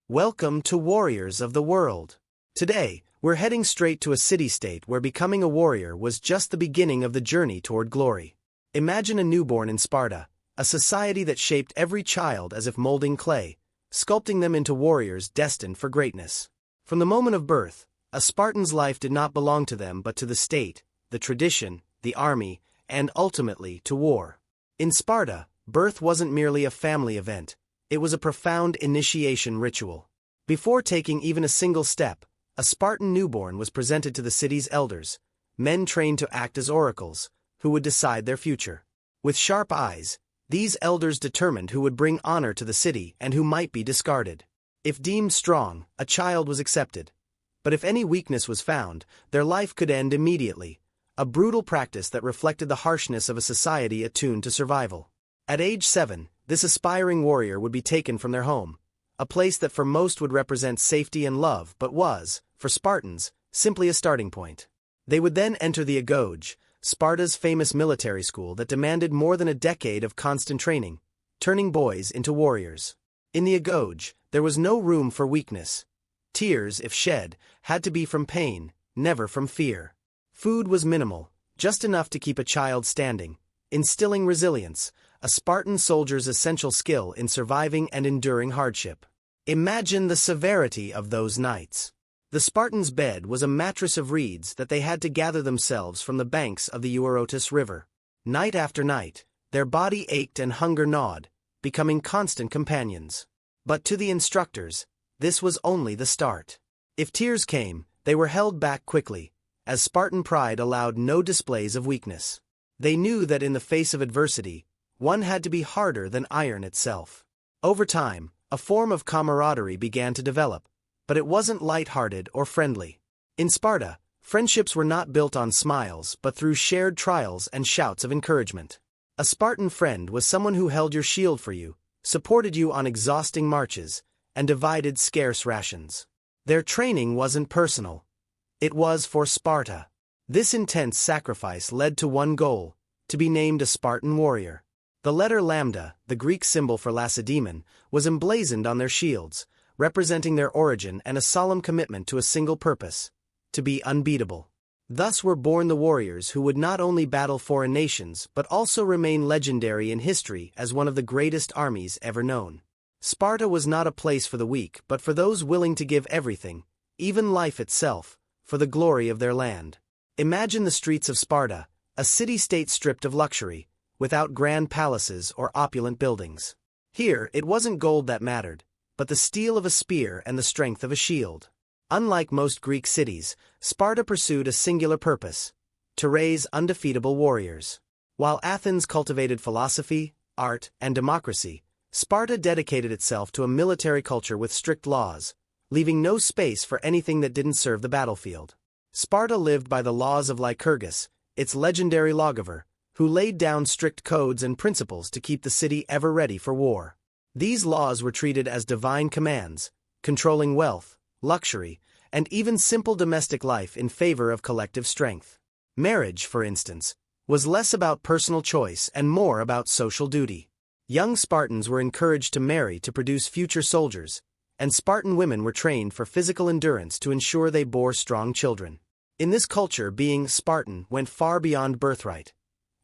Welcome to Warriors of the World. Today, we're heading straight to a city-state where becoming a warrior was just the beginning of the journey toward glory. Imagine a newborn in Sparta, a society that shaped every child as if molding clay, sculpting them into warriors destined for greatness. From the moment of birth, a Spartan's life did not belong to them but to the state, the tradition, the army, and ultimately to war. In Sparta, birth wasn't merely a family event. It was a profound initiation ritual. Before taking even a single step, a Spartan newborn was presented to the city's elders, men trained to act as oracles, who would decide their future. With sharp eyes, these elders determined who would bring honor to the city and who might be discarded. If deemed strong, a child was accepted. But if any weakness was found, their life could end immediately, a brutal practice that reflected the harshness of a society attuned to survival. At age 7, this aspiring warrior would be taken from their home, a place that for most would represent safety and love but was, for Spartans, simply a starting point. They would then enter the Agoge, Sparta's famous military school that demanded more than a decade of constant training, turning boys into warriors. In the Agoge, there was no room for weakness. Tears, if shed, had to be from pain, never from fear. Food was minimal, just enough to keep a child standing, instilling resilience, a Spartan soldier's essential skill in surviving and enduring hardship. Imagine the severity of those nights. The Spartan's bed was a mattress of reeds that they had to gather themselves from the banks of the Eurotas River. Night after night, their body ached and hunger gnawed, becoming constant companions. But to the instructors, this was only the start. If tears came, they were held back quickly, as Spartan pride allowed no displays of weakness. They knew that in the face of adversity, one had to be harder than iron itself. Over time, a form of camaraderie began to develop, but it wasn't light-hearted or friendly. In Sparta, friendships were not built on smiles but through shared trials and shouts of encouragement. A Spartan friend was someone who held your shield for you, supported you on exhausting marches, and divided scarce rations. Their training wasn't personal. It was for Sparta. This intense sacrifice led to one goal: to be named a Spartan warrior. The letter lambda, the Greek symbol for Lacedaemon, was emblazoned on their shields, representing their origin and a solemn commitment to a single purpose: to be unbeatable. Thus were born the warriors who would not only battle foreign nations but also remain legendary in history as one of the greatest armies ever known. Sparta was not a place for the weak but for those willing to give everything, even life itself, for the glory of their land. Imagine the streets of Sparta, a city-state stripped of luxury, without grand palaces or opulent buildings. Here, it wasn't gold that mattered, but the steel of a spear and the strength of a shield. Unlike most Greek cities, Sparta pursued a singular purpose: to raise undefeatable warriors. While Athens cultivated philosophy, art, and democracy, Sparta dedicated itself to a military culture with strict laws, leaving no space for anything that didn't serve the battlefield. Sparta lived by the laws of Lycurgus, its legendary lawgiver, who laid down strict codes and principles to keep the city ever ready for war. These laws were treated as divine commands, controlling wealth, luxury, and even simple domestic life in favor of collective strength. Marriage, for instance, was less about personal choice and more about social duty. Young Spartans were encouraged to marry to produce future soldiers, and Spartan women were trained for physical endurance to ensure they bore strong children. In this culture, being Spartan went far beyond birthright.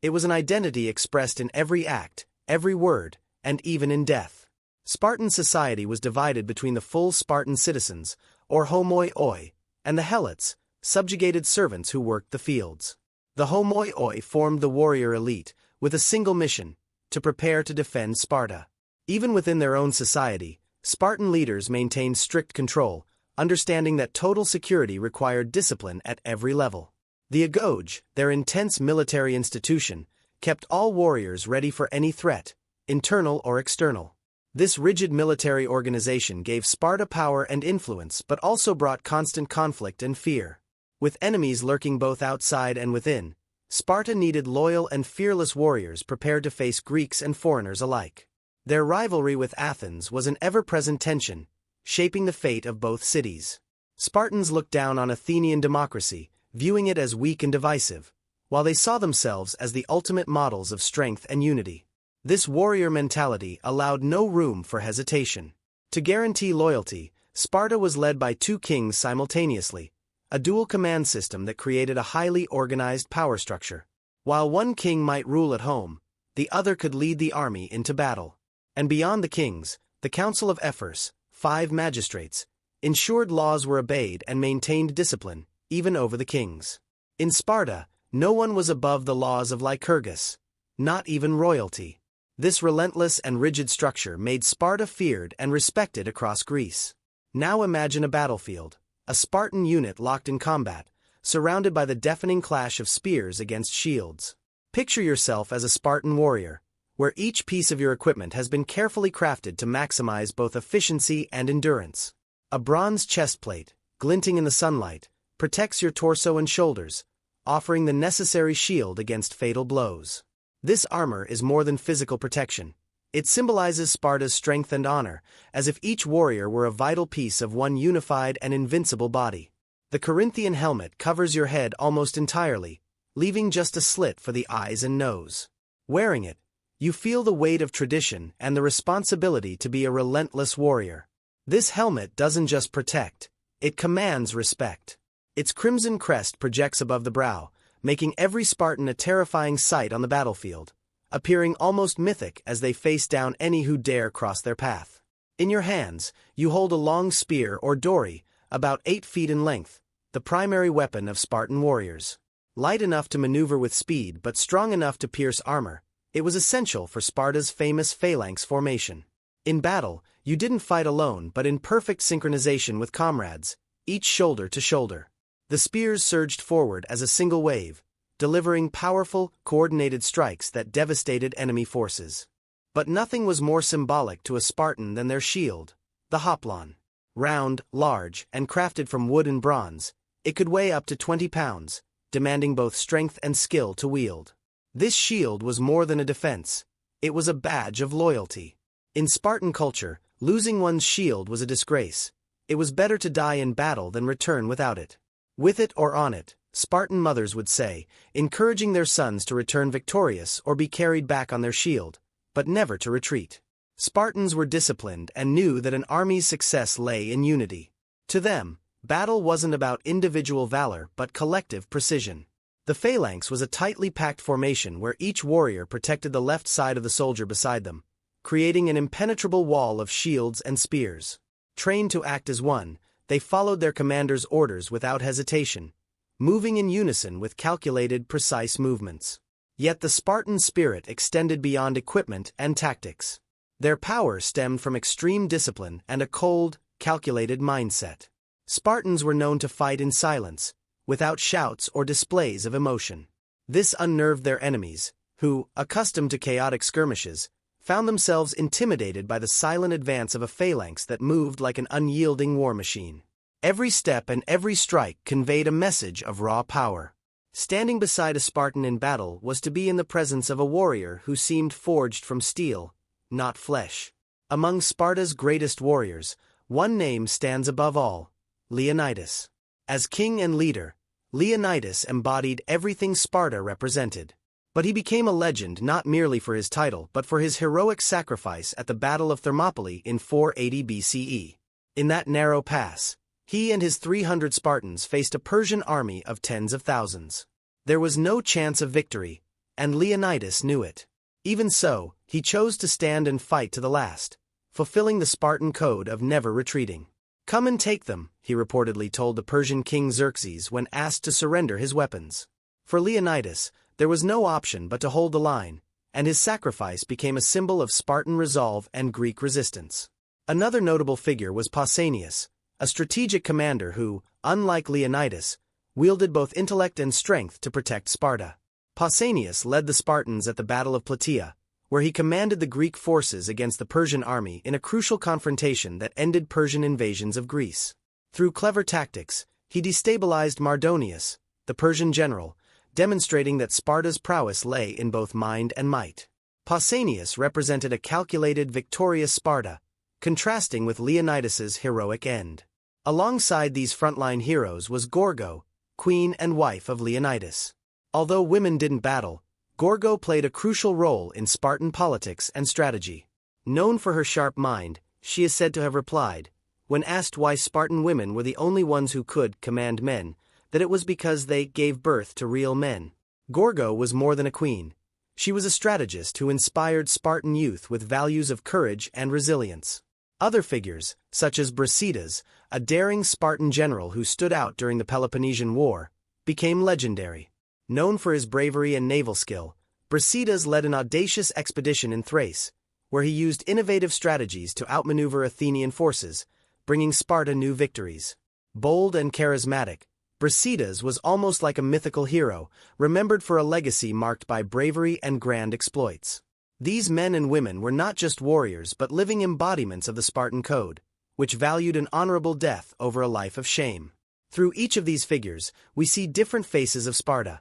It was an identity expressed in every act, every word, and even in death. Spartan society was divided between the full Spartan citizens, or homoi, and the helots, subjugated servants who worked the fields. The homoi formed the warrior elite, with a single mission: to prepare to defend Sparta. Even within their own society, Spartan leaders maintained strict control, understanding that total security required discipline at every level. The Agoge, their intense military institution, kept all warriors ready for any threat, internal or external. This rigid military organization gave Sparta power and influence but also brought constant conflict and fear. With enemies lurking both outside and within, Sparta needed loyal and fearless warriors prepared to face Greeks and foreigners alike. Their rivalry with Athens was an ever-present tension, shaping the fate of both cities. Spartans looked down on Athenian democracy, viewing it as weak and divisive, while they saw themselves as the ultimate models of strength and unity. This warrior mentality allowed no room for hesitation. To guarantee loyalty, Sparta was led by two kings simultaneously, a dual command system that created a highly organized power structure. While one king might rule at home, the other could lead the army into battle. And beyond the kings, the Council of Ephors, 5 magistrates, ensured laws were obeyed and maintained discipline, even over the kings. In Sparta, no one was above the laws of Lycurgus, not even royalty. This relentless and rigid structure made Sparta feared and respected across Greece. Now imagine a battlefield, a Spartan unit locked in combat, surrounded by the deafening clash of spears against shields. Picture yourself as a Spartan warrior, where each piece of your equipment has been carefully crafted to maximize both efficiency and endurance. A bronze chestplate, glinting in the sunlight, protects your torso and shoulders, offering the necessary shield against fatal blows. This armor is more than physical protection. It symbolizes Sparta's strength and honor, as if each warrior were a vital piece of one unified and invincible body. The Corinthian helmet covers your head almost entirely, leaving just a slit for the eyes and nose. Wearing it, you feel the weight of tradition and the responsibility to be a relentless warrior. This helmet doesn't just protect, it commands respect. Its crimson crest projects above the brow, making every Spartan a terrifying sight on the battlefield, appearing almost mythic as they face down any who dare cross their path. In your hands, you hold a long spear or dory, about 8 feet in length, the primary weapon of Spartan warriors. Light enough to maneuver with speed but strong enough to pierce armor, it was essential for Sparta's famous phalanx formation. In battle, you didn't fight alone but in perfect synchronization with comrades, each shoulder to shoulder. The spears surged forward as a single wave, delivering powerful, coordinated strikes that devastated enemy forces. But nothing was more symbolic to a Spartan than their shield, the hoplon. Round, large, and crafted from wood and bronze, it could weigh up to 20 pounds, demanding both strength and skill to wield. This shield was more than a defense, it was a badge of loyalty. In Spartan culture, losing one's shield was a disgrace. It was better to die in battle than return without it. With it or on it, Spartan mothers would say, encouraging their sons to return victorious or be carried back on their shield, but never to retreat. Spartans were disciplined and knew that an army's success lay in unity. To them, battle wasn't about individual valor but collective precision. The phalanx was a tightly packed formation where each warrior protected the left side of the soldier beside them, creating an impenetrable wall of shields and spears. Trained to act as one, they followed their commander's orders without hesitation, moving in unison with calculated, precise movements. Yet the Spartan spirit extended beyond equipment and tactics. Their power stemmed from extreme discipline and a cold, calculated mindset. Spartans were known to fight in silence, without shouts or displays of emotion. This unnerved their enemies, who, accustomed to chaotic skirmishes, found themselves intimidated by the silent advance of a phalanx that moved like an unyielding war machine. Every step and every strike conveyed a message of raw power. Standing beside a Spartan in battle was to be in the presence of a warrior who seemed forged from steel, not flesh. Among Sparta's greatest warriors, one name stands above all: Leonidas. As king and leader, Leonidas embodied everything Sparta represented. But he became a legend not merely for his title but for his heroic sacrifice at the Battle of Thermopylae in 480 BCE. In that narrow pass, he and his 300 Spartans faced a Persian army of tens of thousands. There was no chance of victory, and Leonidas knew it. Even so, he chose to stand and fight to the last, fulfilling the Spartan code of never retreating. "Come and take them," he reportedly told the Persian king Xerxes when asked to surrender his weapons. For Leonidas, there was no option but to hold the line, and his sacrifice became a symbol of Spartan resolve and Greek resistance. Another notable figure was Pausanias, a strategic commander who, unlike Leonidas, wielded both intellect and strength to protect Sparta. Pausanias led the Spartans at the Battle of Plataea, where he commanded the Greek forces against the Persian army in a crucial confrontation that ended Persian invasions of Greece. Through clever tactics, he destabilized Mardonius, the Persian general, demonstrating that Sparta's prowess lay in both mind and might. Pausanias represented a calculated, victorious Sparta, contrasting with Leonidas's heroic end. Alongside these frontline heroes was Gorgo, queen and wife of Leonidas. Although women didn't battle, Gorgo played a crucial role in Spartan politics and strategy. Known for her sharp mind, She is said to have replied, when asked why Spartan women were the only ones who could command men, that it was because they gave birth to real men. Gorgo was more than a queen. She was a strategist who inspired Spartan youth with values of courage and resilience. Other figures, such as Brasidas, a daring Spartan general who stood out during the Peloponnesian War, became legendary. Known for his bravery and naval skill, Brasidas led an audacious expedition in Thrace, where he used innovative strategies to outmaneuver Athenian forces, bringing Sparta new victories. Bold and charismatic, Brasidas was almost like a mythical hero, remembered for a legacy marked by bravery and grand exploits. These men and women were not just warriors but living embodiments of the Spartan code, which valued an honorable death over a life of shame. Through each of these figures, we see different faces of Sparta.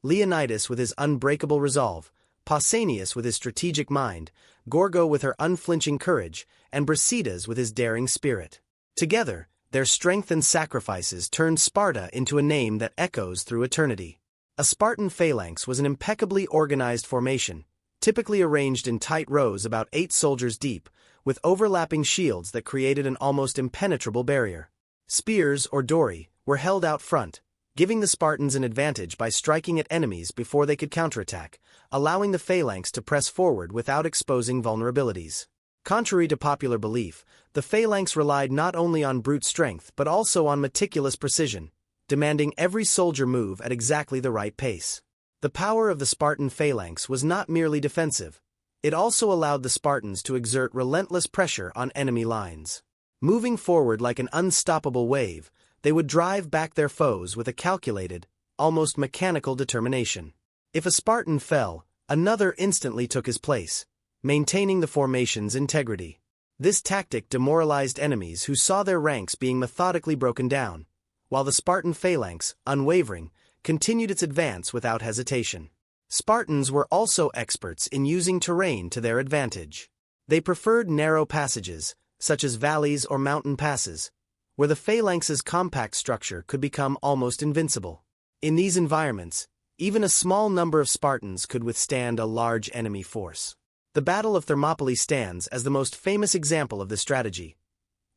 Leonidas with his unbreakable resolve, Pausanias with his strategic mind, Gorgo with her unflinching courage, and Brasidas with his daring spirit. Together, their strength and sacrifices turned Sparta into a name that echoes through eternity. A Spartan phalanx was an impeccably organized formation, typically arranged in tight rows about 8 soldiers deep, with overlapping shields that created an almost impenetrable barrier. Spears, or dori, were held out front, giving the Spartans an advantage by striking at enemies before they could counterattack, allowing the phalanx to press forward without exposing vulnerabilities. Contrary to popular belief, the phalanx relied not only on brute strength but also on meticulous precision, demanding every soldier move at exactly the right pace. The power of the Spartan phalanx was not merely defensive. It also allowed the Spartans to exert relentless pressure on enemy lines. Moving forward like an unstoppable wave, they would drive back their foes with a calculated, almost mechanical determination. If a Spartan fell, another instantly took his place, maintaining the formation's integrity. This tactic demoralized enemies who saw their ranks being methodically broken down, while the Spartan phalanx, unwavering, continued its advance without hesitation. Spartans were also experts in using terrain to their advantage. They preferred narrow passages, such as valleys or mountain passes, where the phalanx's compact structure could become almost invincible. In these environments, even a small number of Spartans could withstand a large enemy force. The Battle of Thermopylae stands as the most famous example of this strategy.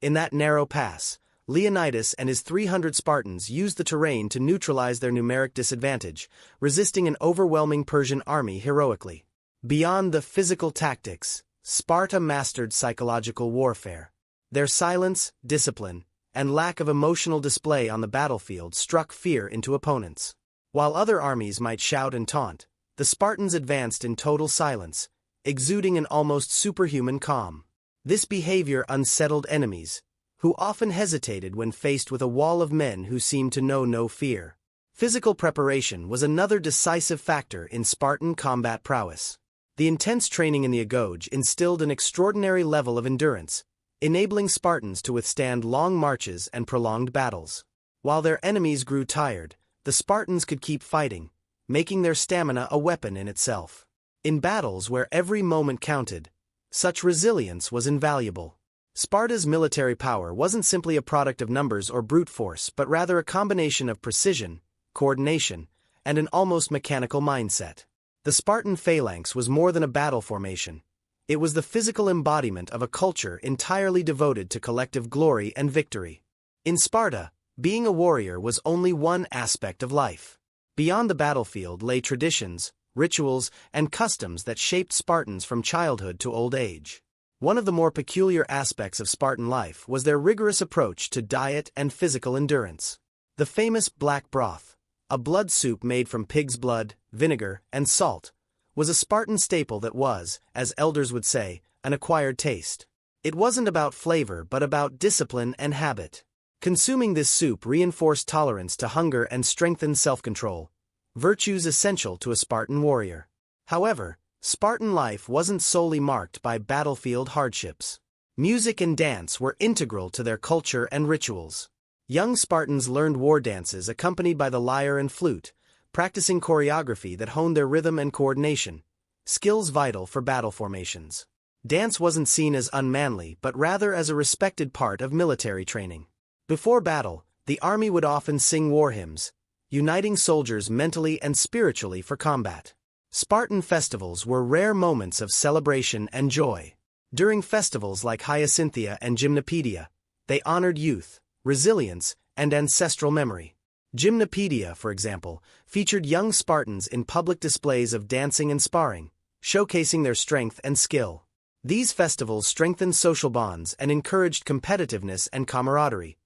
In that narrow pass, Leonidas and his 300 Spartans used the terrain to neutralize their numeric disadvantage, resisting an overwhelming Persian army heroically. Beyond the physical tactics, Sparta mastered psychological warfare. Their silence, discipline, and lack of emotional display on the battlefield struck fear into opponents. While other armies might shout and taunt, the Spartans advanced in total silence, exuding an almost superhuman calm. This behavior unsettled enemies, who often hesitated when faced with a wall of men who seemed to know no fear. Physical preparation was another decisive factor in Spartan combat prowess. The intense training in the agoge instilled an extraordinary level of endurance, enabling Spartans to withstand long marches and prolonged battles. While their enemies grew tired, the Spartans could keep fighting, making their stamina a weapon in itself. In battles where every moment counted, such resilience was invaluable. Sparta's military power wasn't simply a product of numbers or brute force but rather a combination of precision, coordination, and an almost mechanical mindset. The Spartan phalanx was more than a battle formation. It was the physical embodiment of a culture entirely devoted to collective glory and victory. In Sparta, being a warrior was only one aspect of life. Beyond the battlefield lay traditions, rituals, and customs that shaped Spartans from childhood to old age. One of the more peculiar aspects of Spartan life was their rigorous approach to diet and physical endurance. The famous black broth, a blood soup made from pig's blood, vinegar, and salt, was a Spartan staple that was, as elders would say, an acquired taste. It wasn't about flavor but about discipline and habit. Consuming this soup reinforced tolerance to hunger and strengthened self-control, virtues essential to a Spartan warrior. However, Spartan life wasn't solely marked by battlefield hardships. Music and dance were integral to their culture and rituals. Young Spartans learned war dances accompanied by the lyre and flute, practicing choreography that honed their rhythm and coordination, skills vital for battle formations. Dance wasn't seen as unmanly but rather as a respected part of military training. Before battle, the army would often sing war hymns, uniting soldiers mentally and spiritually for combat. Spartan festivals were rare moments of celebration and joy. During festivals like Hyacynthia and Gymnopedia, they honored youth, resilience, and ancestral memory. Gymnopedia, for example, featured young Spartans in public displays of dancing and sparring, showcasing their strength and skill. These festivals strengthened social bonds and encouraged competitiveness and camaraderie,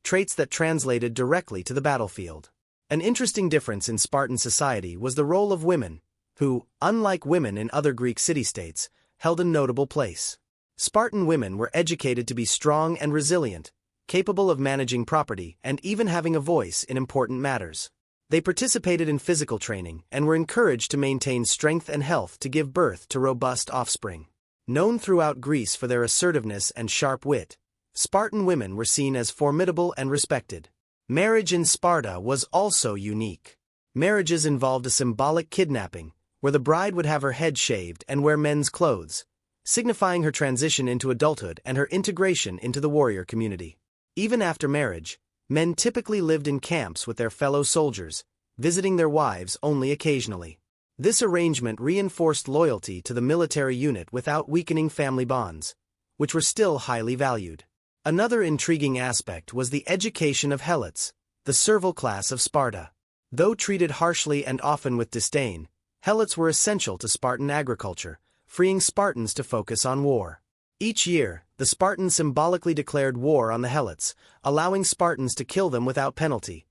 traits that translated directly to the battlefield. An interesting difference in Spartan society was the role of women, who, unlike women in other Greek city-states, held a notable place. Spartan women were educated to be strong and resilient, capable of managing property and even having a voice in important matters. They participated in physical training and were encouraged to maintain strength and health to give birth to robust offspring. Known throughout Greece for their assertiveness and sharp wit, Spartan women were seen as formidable and respected. Marriage in Sparta was also unique. Marriages involved a symbolic kidnapping, where the bride would have her head shaved and wear men's clothes, signifying her transition into adulthood and her integration into the warrior community. Even after marriage, men typically lived in camps with their fellow soldiers, visiting their wives only occasionally. This arrangement reinforced loyalty to the military unit without weakening family bonds, which were still highly valued. Another intriguing aspect was the education of helots, the servile class of Sparta. Though treated harshly and often with disdain, helots were essential to Spartan agriculture, freeing Spartans to focus on war. Each year, the Spartans symbolically declared war on the helots, allowing Spartans to kill them without penalty,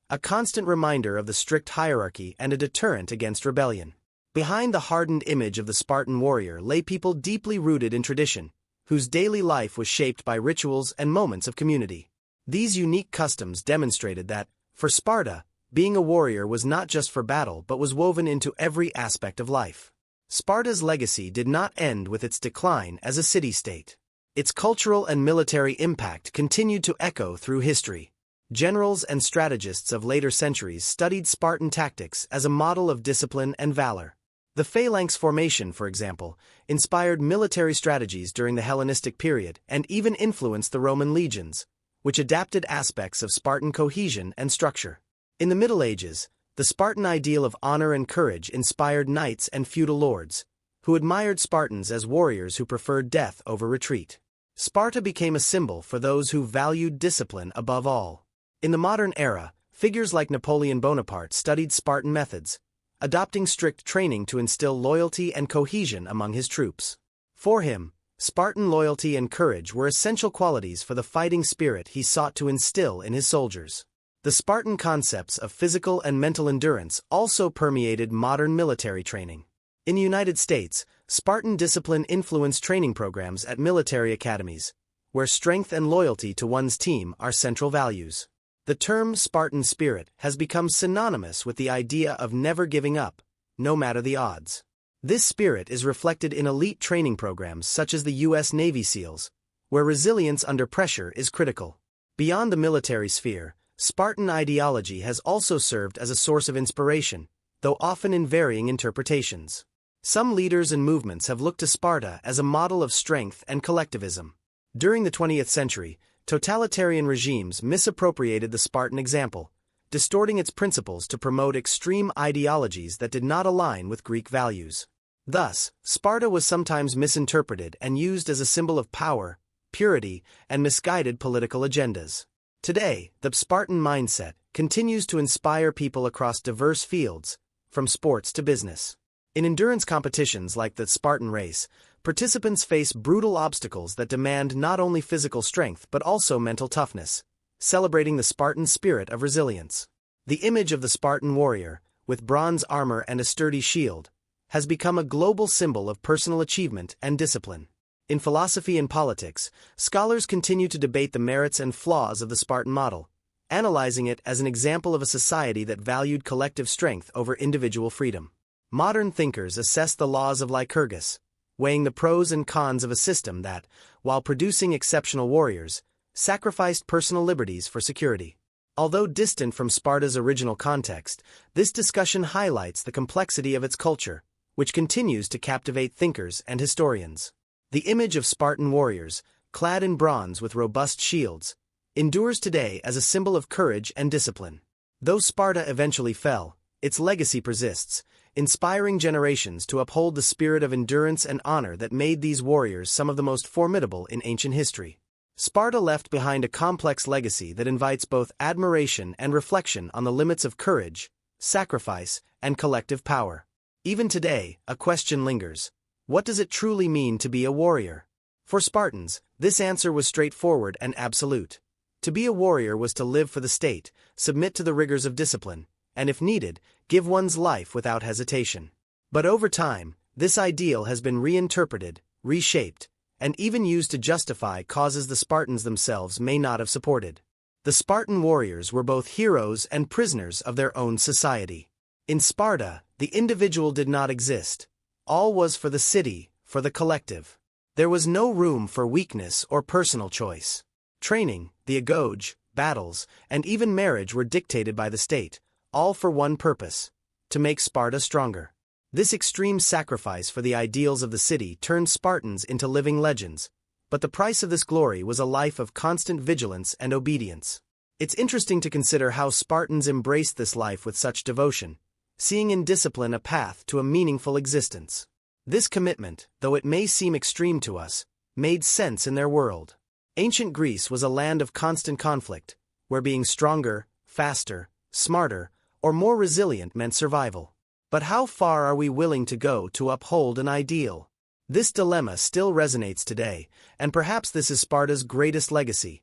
a constant reminder of the strict hierarchy and a deterrent against rebellion. Behind the hardened image of the Spartan warrior lay people deeply rooted in tradition, whose daily life was shaped by rituals and moments of community. These unique customs demonstrated that, for Sparta, being a warrior was not just for battle but was woven into every aspect of life. Sparta's legacy did not end with its decline as a city-state. Its cultural and military impact continued to echo through history. Generals and strategists of later centuries studied Spartan tactics as a model of discipline and valor. The phalanx formation, for example, inspired military strategies during the Hellenistic period and even influenced the Roman legions, which adapted aspects of Spartan cohesion and structure. In the Middle Ages, the Spartan ideal of honor and courage inspired knights and feudal lords, who admired Spartans as warriors who preferred death over retreat. Sparta became a symbol for those who valued discipline above all. In the modern era, figures like Napoleon Bonaparte studied Spartan methods, adopting strict training to instill loyalty and cohesion among his troops. For him, Spartan loyalty and courage were essential qualities for the fighting spirit he sought to instill in his soldiers. The Spartan concepts of physical and mental endurance also permeated modern military training. In the United States, Spartan discipline influenced training programs at military academies, where strength and loyalty to one's team are central values. The term Spartan spirit has become synonymous with the idea of never giving up, no matter the odds. This spirit is reflected in elite training programs such as the U.S. Navy SEALs, where resilience under pressure is critical. Beyond the military sphere, Spartan ideology has also served as a source of inspiration, though often in varying interpretations. Some leaders and movements have looked to Sparta as a model of strength and collectivism. During the 20th century, totalitarian regimes misappropriated the Spartan example, distorting its principles to promote extreme ideologies that did not align with Greek values. Thus, Sparta was sometimes misinterpreted and used as a symbol of power, purity, and misguided political agendas. Today, the Spartan mindset continues to inspire people across diverse fields, from sports to business. In endurance competitions like the Spartan race, participants face brutal obstacles that demand not only physical strength but also mental toughness, celebrating the Spartan spirit of resilience. The image of the Spartan warrior, with bronze armor and a sturdy shield, has become a global symbol of personal achievement and discipline. In philosophy and politics, scholars continue to debate the merits and flaws of the Spartan model, analyzing it as an example of a society that valued collective strength over individual freedom. Modern thinkers assess the laws of Lycurgus, weighing the pros and cons of a system that, while producing exceptional warriors, sacrificed personal liberties for security. Although distant from Sparta's original context, this discussion highlights the complexity of its culture, which continues to captivate thinkers and historians. The image of Spartan warriors, clad in bronze with robust shields, endures today as a symbol of courage and discipline. Though Sparta eventually fell, its legacy persists, inspiring generations to uphold the spirit of endurance and honor that made these warriors some of the most formidable in ancient history. Sparta left behind a complex legacy that invites both admiration and reflection on the limits of courage, sacrifice, and collective power. Even today, a question lingers: what does it truly mean to be a warrior? For Spartans, this answer was straightforward and absolute. To be a warrior was to live for the state, submit to the rigors of discipline, and if needed, give one's life without hesitation. But over time, this ideal has been reinterpreted, reshaped, and even used to justify causes the Spartans themselves may not have supported. The Spartan warriors were both heroes and prisoners of their own society. In Sparta, the individual did not exist. All was for the city, for the collective. There was no room for weakness or personal choice. Training, the agoge, battles, and even marriage were dictated by the state, all for one purpose: to make Sparta stronger. This extreme sacrifice for the ideals of the city turned Spartans into living legends, but the price of this glory was a life of constant vigilance and obedience. It's interesting to consider how Spartans embraced this life with such devotion, seeing in discipline a path to a meaningful existence. This commitment, though it may seem extreme to us, made sense in their world. Ancient Greece was a land of constant conflict, where being stronger, faster, smarter, or more resilient meant survival. But how far are we willing to go to uphold an ideal? This dilemma still resonates today, and perhaps this is Sparta's greatest legacy: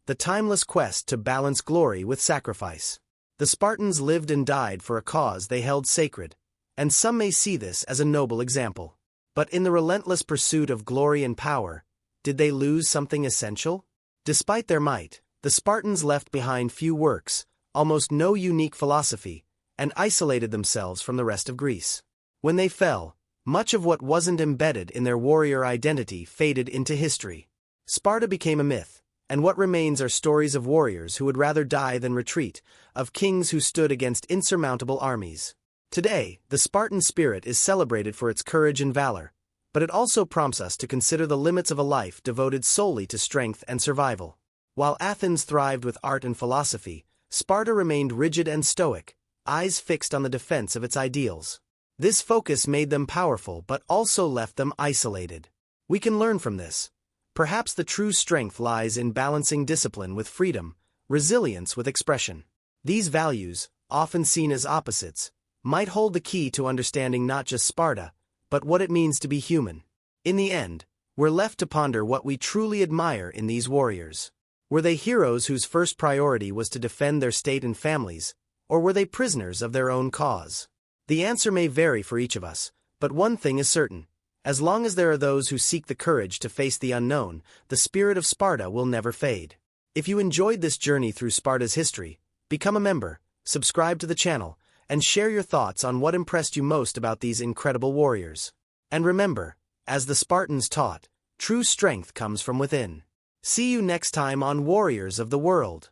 the timeless quest to balance glory with sacrifice. The Spartans lived and died for a cause they held sacred, and some may see this as a noble example. But in the relentless pursuit of glory and power, did they lose something essential? Despite their might, the Spartans left behind few works, almost no unique philosophy, and isolated themselves from the rest of Greece. When they fell, much of what wasn't embedded in their warrior identity faded into history. Sparta became a myth, and what remains are stories of warriors who would rather die than retreat, of kings who stood against insurmountable armies. Today, the Spartan spirit is celebrated for its courage and valor, but it also prompts us to consider the limits of a life devoted solely to strength and survival. While Athens thrived with art and philosophy, Sparta remained rigid and stoic, eyes fixed on the defense of its ideals. This focus made them powerful but also left them isolated. We can learn from this. Perhaps the true strength lies in balancing discipline with freedom, resilience with expression. These values, often seen as opposites, might hold the key to understanding not just Sparta, but what it means to be human. In the end, we're left to ponder what we truly admire in these warriors. Were they heroes whose first priority was to defend their state and families, or were they prisoners of their own cause? The answer may vary for each of us, but one thing is certain: as long as there are those who seek the courage to face the unknown, the spirit of Sparta will never fade. If you enjoyed this journey through Sparta's history, become a member, subscribe to the channel, and share your thoughts on what impressed you most about these incredible warriors. And remember, as the Spartans taught, true strength comes from within. See you next time on Warriors of the World.